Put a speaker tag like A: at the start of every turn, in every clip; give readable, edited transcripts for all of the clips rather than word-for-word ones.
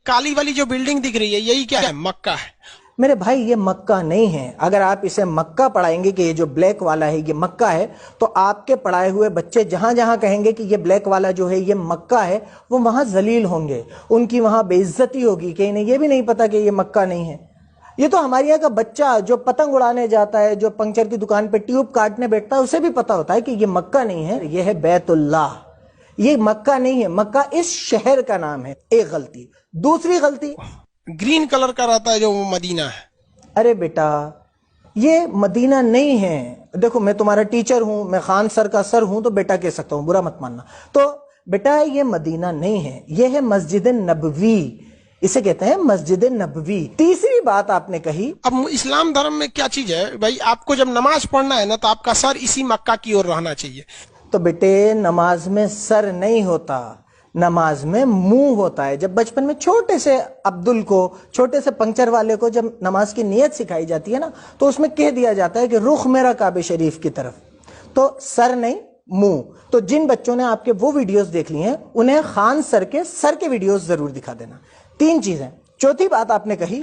A: काली वाली जो बिल्डिंग दिख रही है यही क्या है? मक्का है।
B: मेरे भाई ये मक्का नहीं है। अगर आप इसे मक्का पढ़ाएंगे कि ये जो ब्लैक वाला है ये मक्का है, तो आपके पढ़ाए हुए बच्चे जहां जहां कहेंगे कि ये ब्लैक वाला जो है ये मक्का है, वो वहां जलील होंगे, उनकी वहां बेइज्जती होगी कि इन्हें ये भी नहीं पता कि ये मक्का नहीं है। ये तो हमारे यहाँ का बच्चा जो पतंग उड़ाने जाता है, जो पंक्चर की दुकान पे ट्यूब काटने बैठता है, उसे भी पता होता है कि ये मक्का नहीं है, ये है बैतुल्लाह। ये मक्का नहीं है, मक्का इस शहर का नाम है। एक गलती। दूसरी गलती,
A: ग्रीन कलर का रहता है जो वो मदीना है।
B: अरे बेटा ये मदीना नहीं है। देखो मैं तुम्हारा टीचर हूं, मैं खान सर का सर हूं, तो बेटा कह सकता हूं, बुरा मत मानना। तो बेटा ये मदीना नहीं है, ये है मस्जिद नबवी, इसे कहते हैं मस्जिद नबवी। तीसरी बात आपने कही,
A: अब इस्लाम धर्म में क्या चीज है भाई, आपको जब नमाज पढ़ना है ना तो आपका सर इसी मक्का की ओर रहना चाहिए।
B: तो बेटे नमाज में सर नहीं होता, नमाज में मुंह होता है। जब बचपन में छोटे से अब्दुल को, छोटे से पंक्चर वाले को जब नमाज की नियत सिखाई जाती है ना, तो उसमें कह दिया जाता है कि रुख मेरा काबे शरीफ की तरफ। तो सर नहीं, मुंह। तो जिन बच्चों ने आपके वो वीडियोस देख लिए हैं, उन्हें खान सर के वीडियोस जरूर दिखा देना। तीन चीजें। चौथी बात आपने कही,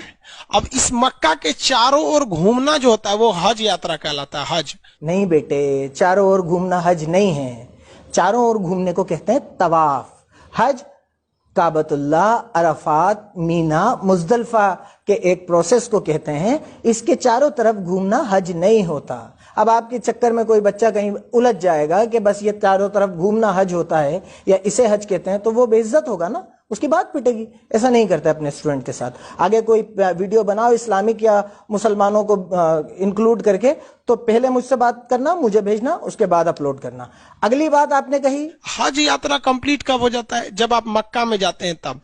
A: अब इस मक्का के चारों ओर घूमना जो होता है वो हज यात्रा कहलाता है। हज
B: नहीं बेटे, चारों ओर घूमना हज नहीं है। चारों ओर घूमने को कहते हैं तवाफ। हज काबतुल्लाह, अरफात, मीना, मुजदलफा के एक प्रोसेस को कहते हैं। इसके चारों तरफ घूमना हज नहीं होता। अब आपके चक्कर में कोई बच्चा कहीं उलझ जाएगा कि बस ये चारों तरफ घूमना हज होता है या इसे हज कहते हैं, तो वो बेइज्जत होगा ना, उसकी बात पिटेगी। ऐसा नहीं करते अपने स्टूडेंट के साथ। आगे कोई वीडियो बनाओ इस्लामिक या मुसलमानों को इंक्लूड करके, तो पहले मुझसे बात करना, मुझे भेजना, उसके बाद अपलोड करना। अगली बात आपने कही,
A: हज यात्रा कंप्लीट कब हो जाता है? जब आप मक्का में जाते हैं तब।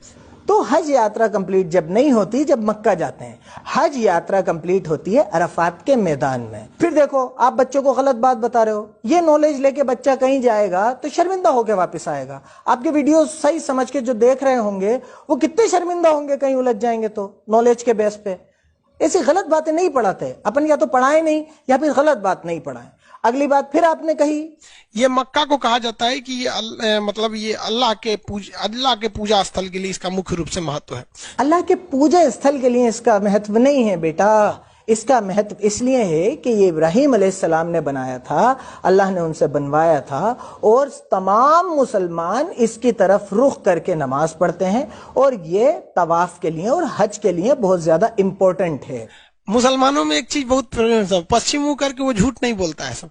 B: तो हज यात्रा कंप्लीट जब नहीं होती, जब मक्का जाते हैं। हज यात्रा कंप्लीट होती है अरफात के मैदान में। फिर देखो आप बच्चों को गलत बात बता रहे हो। ये नॉलेज लेके बच्चा कहीं जाएगा तो शर्मिंदा होकर वापस आएगा। आपके वीडियो सही समझ के जो देख रहे होंगे वो कितने शर्मिंदा होंगे कहीं उलझ जाएंगे तो, नॉलेज के बेस पे। ऐसी गलत बातें नहीं पढ़ाते अपन, या तो पढ़ाए नहीं या फिर गलत बात नहीं पढ़ाए। अगली बात फिर आपने कही,
A: ये मक्का को कहा जाता है कि ये मतलब ये अल्लाह के पूजा स्थल के लिए इसका मुख्य रूप से महत्व है।
B: अल्लाह के पूजा स्थल के लिए इसका महत्व नहीं है बेटा। इसका महत्व इसलिए है कि ये इब्राहिम अलैहिस्सलाम ने बनाया था, अल्लाह ने उनसे बनवाया था, और तमाम मुसलमान इसकी तरफ रुख करके नमाज पढ़ते हैं, और ये तवाफ के लिए और हज के लिए बहुत ज्यादा इंपॉर्टेंट है।
A: मुसलमानों में एक चीज बहुत पश्चिम मुंह करके वो झूठ नहीं बोलता है सब।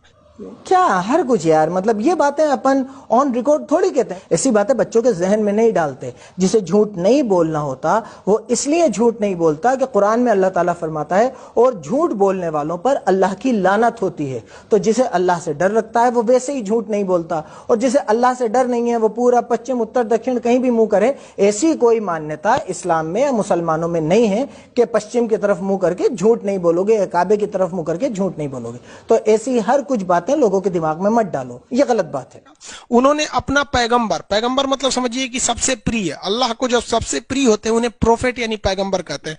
B: क्या हर कुछ यार, मतलब ये बातें अपन ऑन रिकॉर्ड थोड़ी कहते हैं। ऐसी बातें बच्चों के जहन में नहीं डालते। जिसे झूठ नहीं बोलना होता वो इसलिए झूठ नहीं बोलता कि कुरान में अल्लाह ताला फरमाता है और झूठ बोलने वालों पर अल्लाह की लानत होती है। तो जिसे अल्लाह से डर रखता है वो वैसे ही झूठ नहीं बोलता, और जिसे अल्लाह से डर नहीं है वो पूरा पश्चिम उत्तर दक्षिण कहीं भी मुंह करे। ऐसी कोई मान्यता इस्लाम में या मुसलमानों में नहीं है कि पश्चिम की तरफ मुंह करके झूठ नहीं बोलोगे, काबे की तरफ मुंह करके झूठ नहीं बोलोगे। तो ऐसी हर कुछ बातें लोगों के दिमाग में मत डालो, ये गलत बात है।
A: उन्होंने अपना पैगंबर मतलब समझिए कि सबसे प्रिय, अल्लाह को जो सबसे प्रिय होते हैं उन्हें प्रोफेट यानी पैगंबर कहते हैं।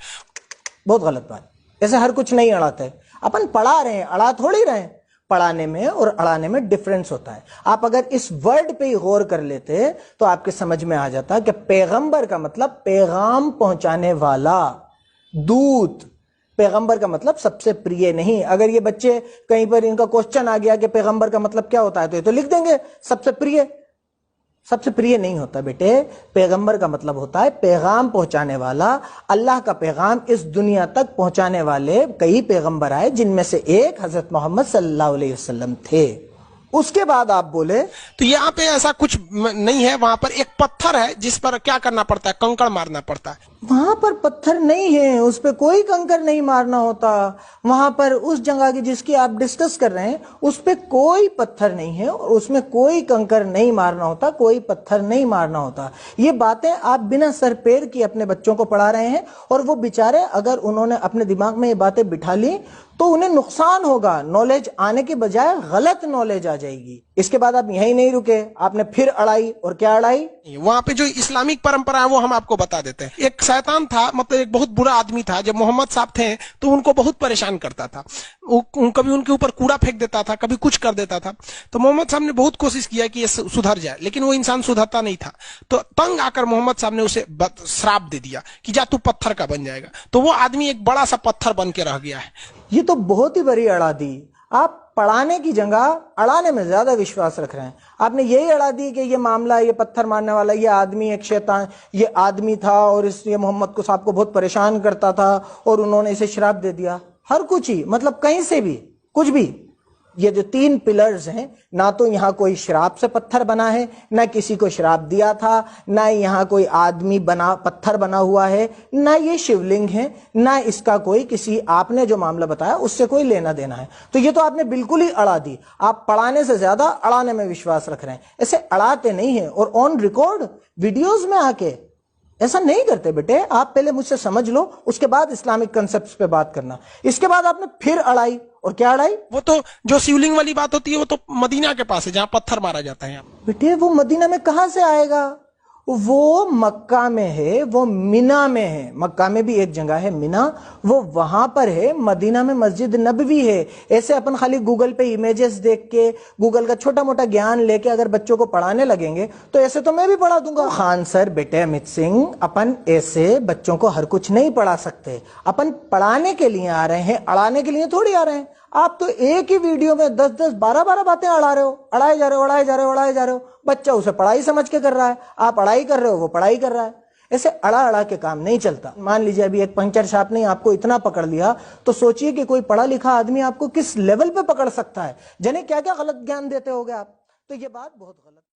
B: बहुत गलत बात। ऐसे हर कुछ नहीं अड़ाते। अपन पढ़ा रहे हैं, अड़ा थोड़ी रहे हैं। पढ़ाने में और अड़ाने में डिफरेंस होता है। आप अगर इस वर्ड पे ही गौर कर लेते तो आपके समझ में आ जाता कि पैगंबर का मतलब पैगाम पहुंचाने वाला, दूत। पैगंबर का मतलब सबसे प्रिय नहीं। अगर ये बच्चे कहीं पर इनका क्वेश्चन आ गया कि पैगंबर का मतलब क्या होता है, तो ये तो लिख देंगे सबसे प्रिय। सबसे प्रिय नहीं होता बेटे। पैगंबर का मतलब होता है पैगाम पहुंचाने वाला। अल्लाह का पैगाम इस दुनिया तक पहुंचाने वाले कई पैगंबर आए, जिनमें से एक हजरत मोहम्मद सल्लल्लाहु अलैहि वसल्लम थे। उसके बाद आप बोले
A: तो यहाँ पे ऐसा कुछ नहीं है, वहां पर एक पत्थर है जिस पर क्या करना पड़ता है, कंकड़ मारना पड़ता है।
B: वहां पर पत्थर नहीं है, उस पर कोई कंकर नहीं मारना होता। वहां पर उस जगह की जिसकी आप डिस्कस कर रहे हैं उस पर कोई पत्थर नहीं है और उसमें कोई कंकर नहीं मारना होता, कोई पत्थर नहीं मारना होता। ये बातें आप बिना सर पैर की अपने बच्चों को पढ़ा रहे हैं, और वो बेचारे अगर उन्होंने अपने दिमाग में ये बातें बिठा ली तो उन्हें नुकसान होगा। नॉलेज आने के बजाय गलत नॉलेज आ جائے گی. اس کے بعد آپ یہیں نہیں رکے, آپ نے پھر اڑائی, اور کیا اڑائی؟
A: وہاں پہ جو اسلامک پرمپرا ہے وہ ہم آپ کو بتا دیتے ہیں. ایک شیطان تھا, مطلب ایک بہت برا آدمی تھا. جب محمد صاحب تھے تو ان کو بہت پریشان کرتا تھا, کبھی ان کے اوپر کوڑا پھینک دیتا تھا, کبھی کچھ کر دیتا تھا. تو محمد صاحب نے بہت کوشش کیا کہ یہ سدھر جائے, لیکن وہ انسان سدھرتا نہیں تھا. تو تنگ آ کر محمد صاحب نے اسے شراپ دے دیا کہ جا تو پتھر کا بن جائے گا. تو وہ آدمی ایک بڑا سا پتھر بن کے رہ گیا ہے.
B: یہ تو بہت ہی بڑی اڑا دی. آپ پڑھانے کی جگہ اڑانے میں زیادہ وشواس رکھ رہے ہیں. آپ نے یہی اڑا دی کہ یہ معاملہ, یہ پتھر مارنے والا, یہ آدمی ایک شیطان, یہ آدمی تھا اور یہ محمد کو صاحب کو بہت پریشان کرتا تھا اور انہوں نے اسے شراپ دے دیا. ہر کچھ ہی, مطلب کہیں سے بھی کچھ بھی. یہ جو 3 پلرز ہیں, نہ تو یہاں کوئی شراپ سے پتھر بنا ہے, نہ کسی کو شراپ دیا تھا, نہ یہاں کوئی آدمی پتھر بنا ہوا ہے, نہ یہ شیولنگ ہے, نہ اس کا کوئی کسی آپ نے جو معاملہ بتایا اس سے کوئی لینا دینا ہے. تو یہ تو آپ نے بالکل ہی اڑا دی. آپ پڑھانے سے زیادہ اڑانے میں وشواس رکھ رہے ہیں. ایسے اڑاتے نہیں ہیں, اور آن ریکارڈ ویڈیوز میں آ کے ایسا نہیں کرتے بیٹے. آپ پہلے مجھ سے سمجھ لو, اس کے بعد اسلامک کنسپٹس پہ بات کرنا. اس کے بعد آپ نے پھر اڑائی, اور کیا اڑائی؟
A: وہ تو جو شیولنگ والی بات ہوتی ہے وہ تو مدینہ کے پاس ہے جہاں پتھر مارا جاتا ہے.
B: بیٹے وہ مدینہ میں کہاں سے آئے گا؟ وہ مکہ میں ہے, وہ مینا میں ہے. مکہ میں بھی ایک جگہ ہے مینا, وہ وہاں پر ہے. مدینہ میں مسجد نبوی ہے. ایسے اپن خالی گوگل پہ امیجز دیکھ کے, گوگل کا چھوٹا موٹا گیان لے کے اگر بچوں کو پڑھانے لگیں گے تو ایسے تو میں بھی پڑھا دوں گا. خان سر, بیٹے امت سنگھ, اپن ایسے بچوں کو ہر کچھ نہیں پڑھا سکتے. اپن پڑھانے کے لیے آ رہے ہیں, اڑانے کے لیے تھوڑی آ رہے ہیں. آپ تو ایک ہی ویڈیو میں 10 12 باتیں اڑا رہے ہو, اڑائے جا رہے ہو. بچہ اسے پڑھائی سمجھ کے کر رہا ہے, آپ اڑائی کر رہے ہو, وہ پڑھائی کر رہا ہے. ایسے اڑا کے کام نہیں چلتا. مان لیجئے ابھی ایک پنچر شاپ نے آپ کو اتنا پکڑ لیا, تو سوچئے کہ کوئی پڑھا لکھا آدمی آپ کو کس لیول پہ پکڑ سکتا ہے. جنہیں کیا کیا غلط گیان دیتے ہوگے آپ. تو یہ بات بہت غلط.